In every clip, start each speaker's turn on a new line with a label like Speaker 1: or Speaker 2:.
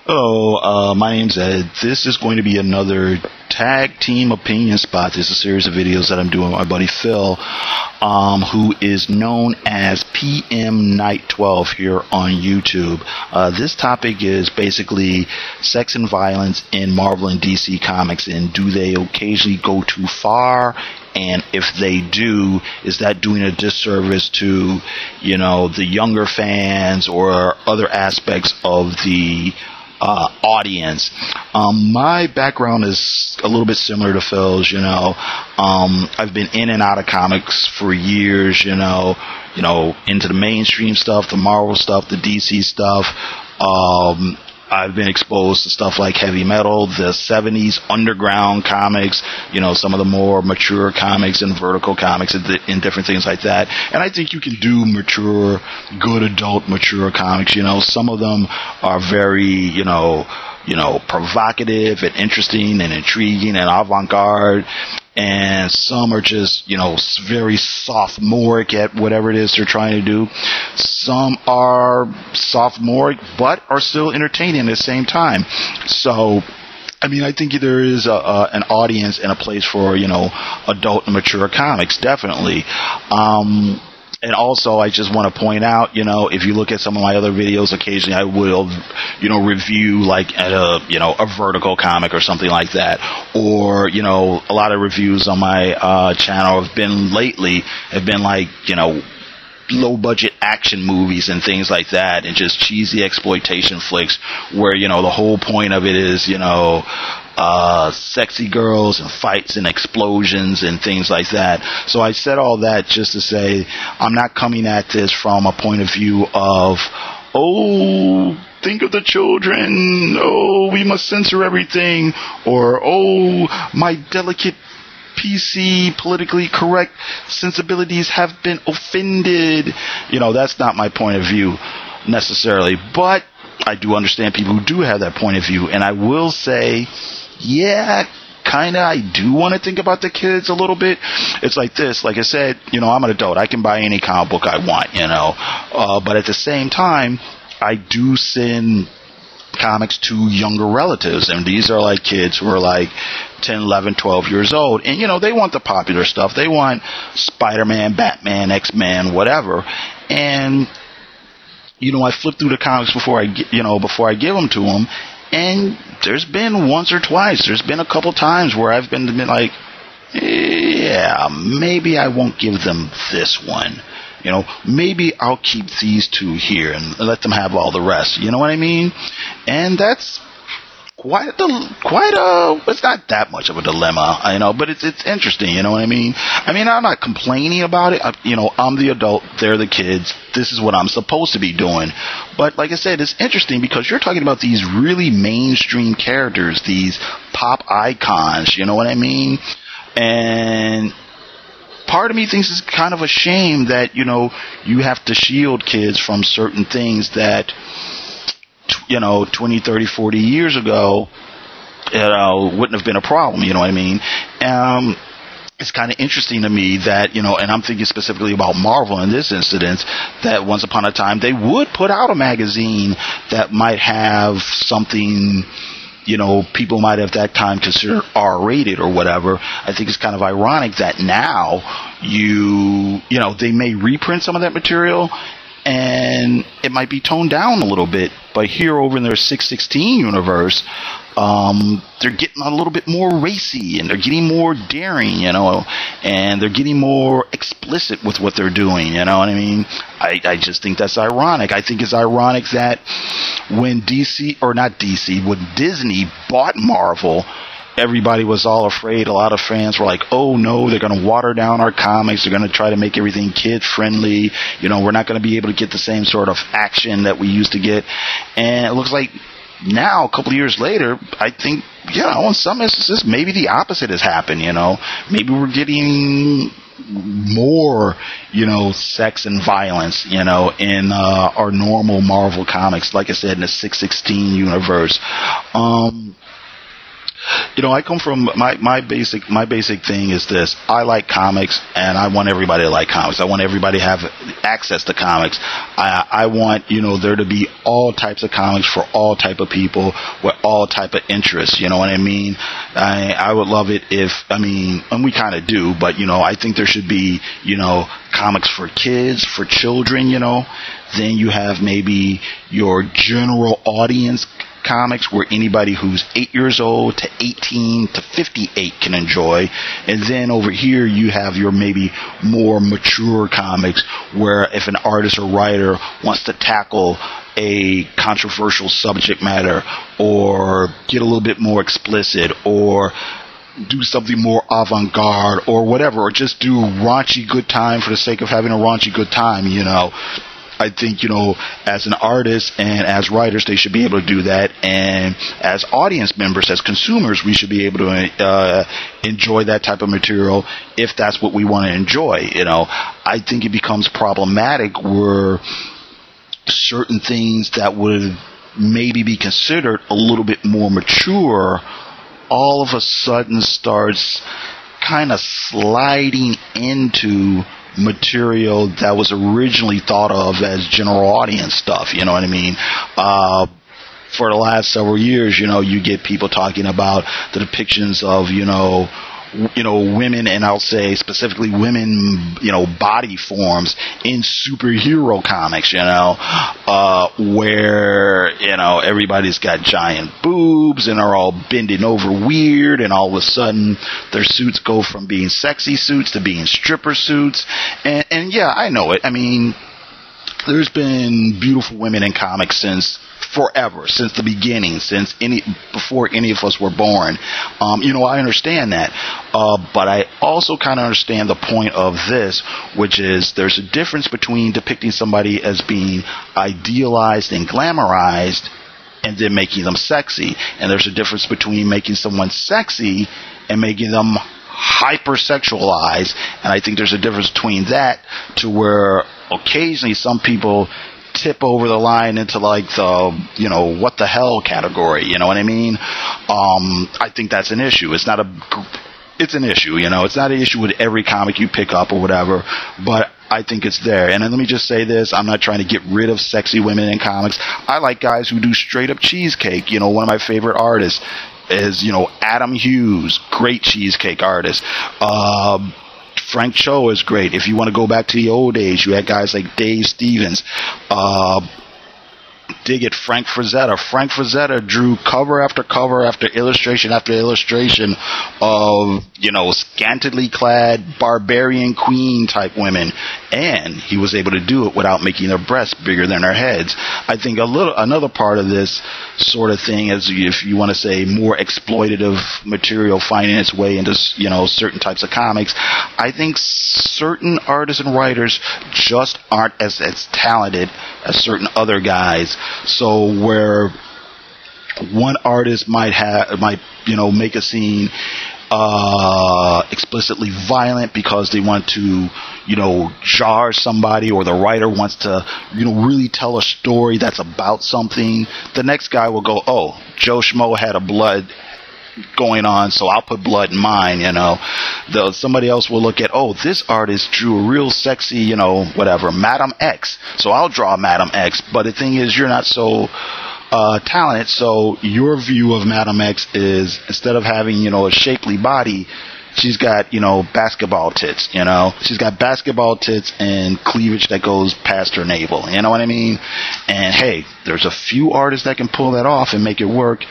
Speaker 1: Hello, my name's Ed. This is going to be another tag team opinion spot. This is a series of videos that I'm doing with my buddy Phil, who is known as PM Night 12 here on YouTube. This topic is basically sex and violence in Marvel and DC comics, and do they occasionally go too far? And if they do, is that doing a disservice to, the younger fans or other aspects of the audience? My background is a little bit similar to Phil's. I've been in and out of comics for years, into the mainstream stuff, the Marvel stuff, the DC stuff. I've been exposed to stuff like heavy metal, the 70s underground comics, some of the more mature comics and vertical comics and different things like that. And I think you can do good adult mature comics. Some of them are very, provocative and interesting and intriguing and avant-garde. And some are just, very sophomoric at whatever it is they're trying to do. Some are sophomoric, but are still entertaining at the same time. So, I think there is an audience and a place for, adult and mature comics, definitely. And also, I just want to point out, if you look at some of my other videos, occasionally I will, review like a vertical comic or something like that. Or, a lot of reviews on my channel have been like, low budget action movies and things like that, and just cheesy exploitation flicks where, the whole point of it is, sexy girls and fights and explosions and things like that. So I said all that just to say I'm not coming at this from a point of view of, oh, think of the children, oh, we must censor everything, or, oh, my delicate PC, politically correct sensibilities have been offended. That's not my point of view necessarily, but I do understand people who do have that point of view, and I will say, yeah, kinda, I do want to think about the kids a little bit. It's like this, like I said, I'm an adult, I can buy any comic book I want, but at the same time, I do send comics to younger relatives, and these are like kids who are like 10, 11, 12 years old, and they want the popular stuff. They want Spider-Man, Batman, X-Men, whatever. And I flip through the comics before I give them to them, and there's been once or twice, there's been a couple times where I've been like, yeah, maybe I won't give them this one. Maybe I'll keep these two here and let them have all the rest. You know what I mean? And that's it's not that much of a dilemma, but it's interesting. You know what I mean? I'm not complaining about it. I'm the adult, they're the kids. This is what I'm supposed to be doing. But like I said, it's interesting because you're talking about these really mainstream characters, these pop icons. You know what I mean? And part of me thinks it's kind of a shame that, you have to shield kids from certain things that, 20, 30, 40 years ago, wouldn't have been a problem. You know what I mean? It's kind of interesting to me that, and I'm thinking specifically about Marvel in this instance, that once upon a time they would put out a magazine that might have something, people might have that time consider R-rated or whatever. I think it's kind of ironic that now they may reprint some of that material and it might be toned down a little bit. But here over in their 616 universe, they're getting a little bit more racy, and they're getting more daring, and they're getting more explicit with what they're doing, you know what I mean? I just think that's ironic. I think it's ironic that when when Disney bought Marvel, everybody was all afraid. A lot of fans were like, oh no, they're going to water down our comics. They're going to try to make everything kid-friendly. We're not going to be able to get the same sort of action that we used to get. And it looks like now, a couple of years later, I think, in some instances, maybe the opposite has happened, Maybe we're getting more, sex and violence, in our normal Marvel comics, like I said, in the 616 universe. I come from my basic thing is this. I like comics, and I want everybody to like comics. I want everybody to have access to comics. I want, there to be all types of comics for all type of people with all type of interests. You know what I mean? I would love it if, and we kind of do, but, I think there should be, comics for kids, for children, Then you have maybe your general audience comics where anybody who's 8 years old to 18 to 58 can enjoy. And then over here you have your maybe more mature comics where if an artist or writer wants to tackle a controversial subject matter or get a little bit more explicit or do something more avant-garde or whatever, or just do raunchy good time for the sake of having a raunchy good time, I think, as an artist and as writers, they should be able to do that. And as audience members, as consumers, we should be able to enjoy that type of material if that's what we want to enjoy. I think it becomes problematic where certain things that would maybe be considered a little bit more mature all of a sudden starts kind of sliding into material that was originally thought of as general audience stuff, you know what I mean? For the last several years, you get people talking about the depictions of, women, and I'll say specifically women, body forms in superhero comics, where, everybody's got giant boobs and are all bending over weird, and all of a sudden their suits go from being sexy suits to being stripper suits. And yeah, I know it. There's been beautiful women in comics since forever, since the beginning, before any of us were born. I understand that. But I also kind of understand the point of this, which is there's a difference between depicting somebody as being idealized and glamorized and then making them sexy. And there's a difference between making someone sexy and making them hypersexualized. And I think there's a difference between that to where occasionally some people tip over the line into like the, what the hell category, you know what I mean? I think that's an issue. It's an issue, it's not an issue with every comic you pick up or whatever, but I think it's there. And then let me just say this, I'm not trying to get rid of sexy women in comics. I like guys who do straight up cheesecake. One of my favorite artists is, Adam Hughes, great cheesecake artist. Frank Cho is great. If you want to go back to the old days, you had guys like Dave Stevens. Dig it, Frank Frazetta. Frank Frazetta drew cover after cover after illustration of, scantily clad barbarian queen type women, and he was able to do it without making their breasts bigger than their heads. I think another part of this sort of thing is, if you want to say more exploitative material finding its way into, certain types of comics, I think certain artists and writers just aren't as talented as certain other guys. So where one artist might make a scene explicitly violent because they want to, jar somebody, or the writer wants to, really tell a story that's about something, the next guy will go, oh, Joe Schmo had a blood going on, so I'll put blood in mine, Somebody else will look at, oh, this artist drew a real sexy, Madam X, so I'll draw Madam X. But the thing is, you're not so talented, so your view of Madam X is, instead of having, a shapely body, she's got, basketball tits, She's got basketball tits and cleavage that goes past her navel, you know what I mean? And hey, there's a few artists that can pull that off and make it work.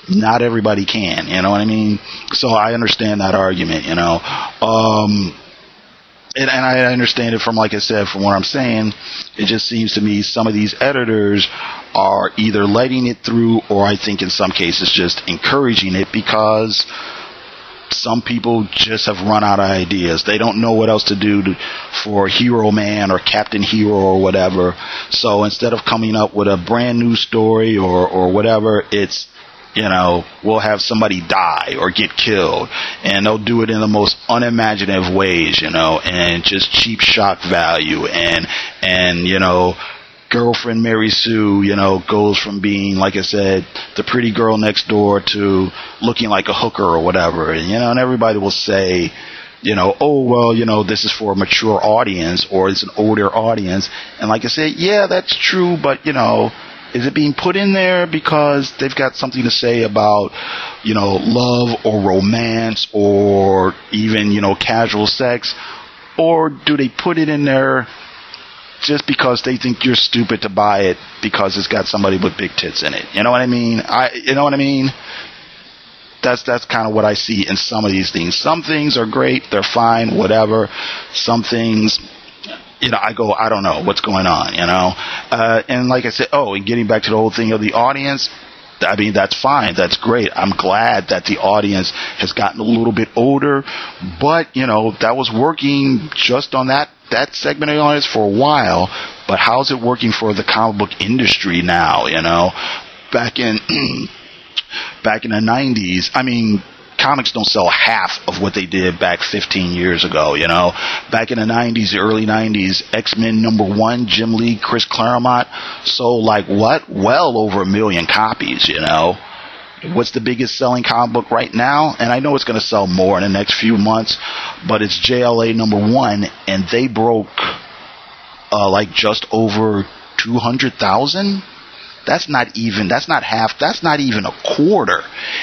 Speaker 1: Not everybody can, you know what I mean? So I understand that argument, and I understand it from, like I said, from what I'm saying, it just seems to me some of these editors are either letting it through, or I think in some cases just encouraging it, because some people just have run out of ideas. They don't know what else to do for Hero Man or Captain Hero or whatever. So instead of coming up with a brand new story or whatever, it's, we'll have somebody die or get killed, and they'll do it in the most unimaginative ways, and just cheap shock value, and girlfriend Mary Sue, goes from being, like I said, the pretty girl next door to looking like a hooker or whatever. And everybody will say, oh, well, this is for a mature audience or it's an older audience. And like I said, yeah, that's true. But, is it being put in there because they've got something to say about, love or romance or even, casual sex? Or do they put it in there just because they think you're stupid to buy it because it's got somebody with big tits in it? You know what I mean? That's kind of what I see in some of these things. Some things are great. They're fine, whatever. Some things, I don't know what's going on, and like I said, and getting back to the whole thing of the audience, I mean, that's fine. That's great. I'm glad that the audience has gotten a little bit older, but, that was working just on that segment of the audience for a while. But how's it working for the comic book industry now, Back in the 90s, I mean, comics don't sell half of what they did back 15 years ago, Back in the 90s, the early 90s, X-Men #1, Jim Lee, Chris Claremont, sold well over 1 million copies, What's the biggest selling comic book right now? And I know it's going to sell more in the next few months, but it's JLA #1, and they broke just over 200,000. That's not half. That's not even a quarter.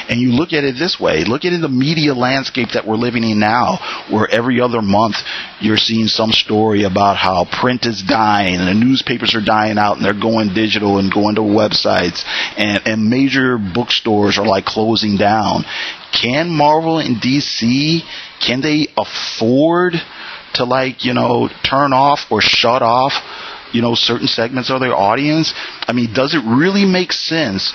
Speaker 1: And you look at it this way. Look at the media landscape that we're living in now, where every other month you're seeing some story about how print is dying and the newspapers are dying out and they're going digital and going to websites, and major bookstores are closing down. Can Marvel and DC, can they afford to turn off or shut off certain segments of their audience? I mean, does it really make sense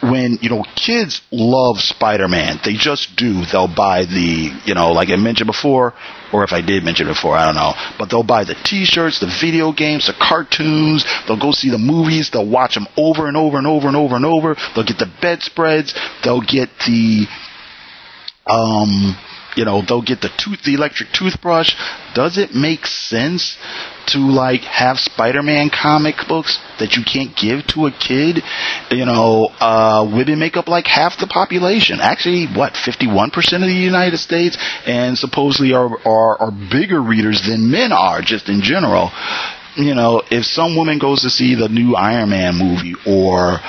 Speaker 1: when, kids love Spider-Man? They just do. They'll buy the, like I mentioned before, or if I did mention it before, I don't know, but they'll buy the t-shirts, the video games, the cartoons, they'll go see the movies, they'll watch them over and over and over and over and over, they'll get the bedspreads, they'll get the, they'll get the electric toothbrush. Does it make sense to have Spider-Man comic books that you can't give to a kid? Women make up half the population. Actually, 51% of the United States, and supposedly are bigger readers than men are, just in general. If some woman goes to see the new Iron Man movie or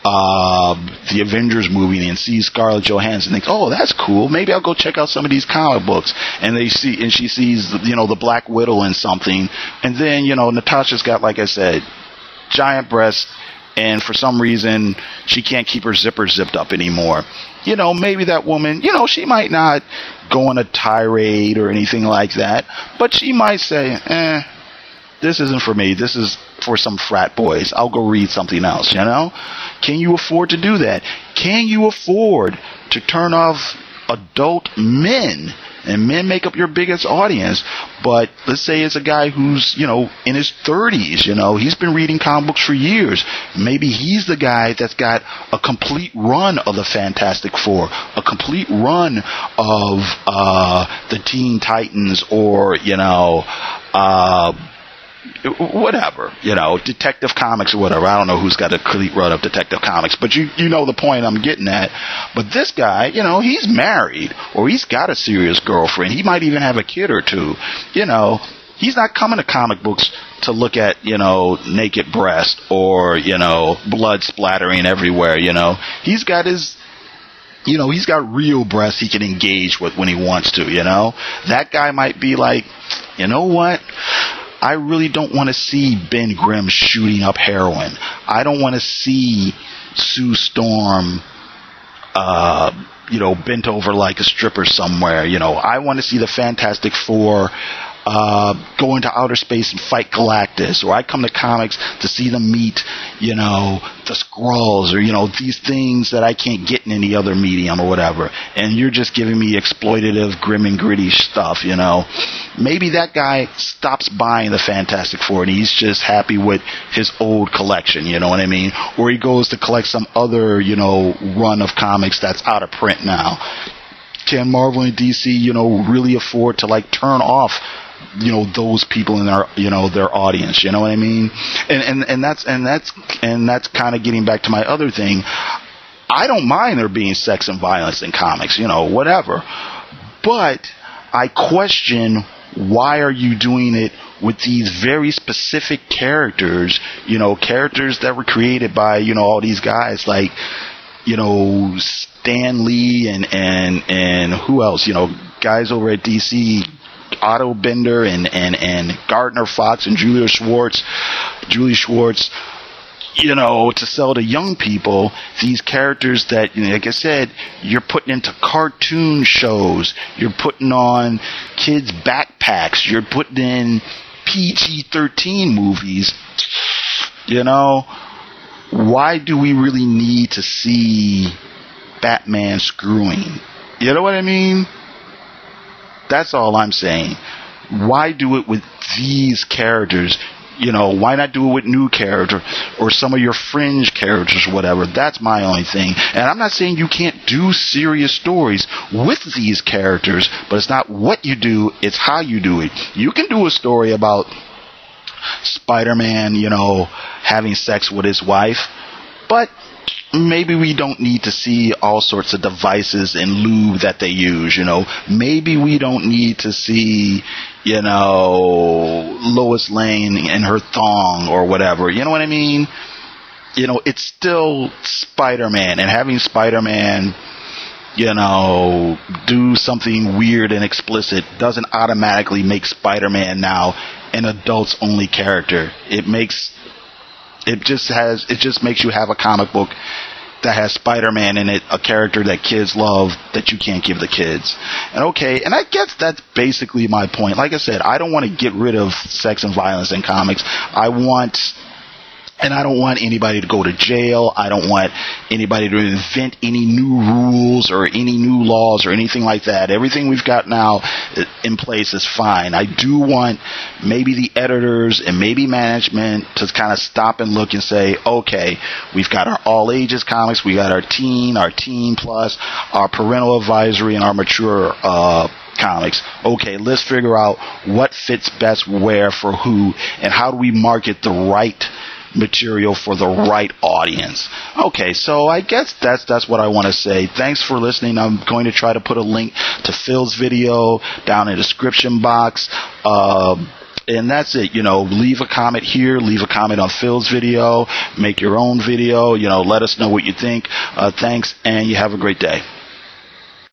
Speaker 1: the Avengers movie and sees Scarlett Johansson, thinks, oh, that's cool, maybe I'll go check out some of these comic books, and she sees the Black Widow in something, and then Natasha's got, like I said, giant breasts, and for some reason she can't keep her zipper zipped up anymore. Maybe that woman, she might not go on a tirade or anything like that, but she might say, this isn't for me. This is for some frat boys. I'll go read something else, Can you afford to do that? Can you afford to turn off adult men? And men make up your biggest audience, but let's say it's a guy who's, in his 30s, he's been reading comic books for years. Maybe he's the guy that's got a complete run of the Fantastic Four, a complete run of the Teen Titans, or, whatever, Detective Comics or whatever. I don't know who's got a complete run of Detective Comics, but you know the point I'm getting at. But this guy, he's married, or he's got a serious girlfriend. He might even have a kid or two. He's not coming to comic books to look at, naked breast or, blood splattering everywhere, He's got his... he's got real breasts he can engage with when he wants to, That guy might be like, you know what? I really don't want to see Ben Grimm shooting up heroin. I don't want to see Sue Storm, bent over like a stripper somewhere. I want to see the Fantastic Four go into outer space and fight Galactus, or I come to comics to see them meet, the Skrulls, or, these things that I can't get in any other medium or whatever. And you're just giving me exploitative, grim and gritty stuff, Maybe that guy stops buying the Fantastic Four and he's just happy with his old collection, you know what I mean? Or he goes to collect some other, run of comics that's out of print now. Can Marvel and DC, really afford to turn off those people in their their audience. You know what I mean? And that's kind of getting back to my other thing. I don't mind there being sex and violence in comics, whatever. But I question, why are you doing it with these very specific characters, characters that were created by, all these guys like, Stan Lee and who else, guys over at DC, Otto Bender and Gardner Fox and Julie Schwartz, to sell to young people these characters that, like I said, you're putting into cartoon shows, you're putting on kids' backpacks, you're putting in PG-13 movies. Why do we really need to see Batman screwing? You know what I mean? That's all I'm saying. Why do it with these characters? Why not do it with new characters or some of your fringe characters or whatever? That's my only thing. And I'm not saying you can't do serious stories with these characters, but it's not what you do, it's how you do it. You can do a story about Spider-Man, having sex with his wife, but maybe we don't need to see all sorts of devices and lube that they use, Maybe we don't need to see, Lois Lane and her thong or whatever. You know what I mean? It's still Spider-Man, and having Spider-Man, do something weird and explicit doesn't automatically make Spider-Man now an adults only character. It just makes you have a comic book that has Spider-Man in it, a character that kids love that you can't give the kids. And I guess that's basically my point. Like I said, I don't want to get rid of sex and violence in comics. I don't want anybody to go to jail. I don't want anybody to invent any new rules or any new laws or anything like that. Everything we've got now in place is fine. I do want maybe the editors and maybe management to kind of stop and look and say, okay, we've got our all ages comics, we got our teen plus, our parental advisory, and our mature comics. Okay, let's figure out what fits best where for who, and how do we market the right material for the right audience. Okay, so I guess that's what I want to say. Thanks for listening. I'm going to try to put a link to Phil's video down in the description box. And that's it. Leave a comment here, leave a comment on Phil's video, make your own video, let us know what you think. Thanks, and you have a great day.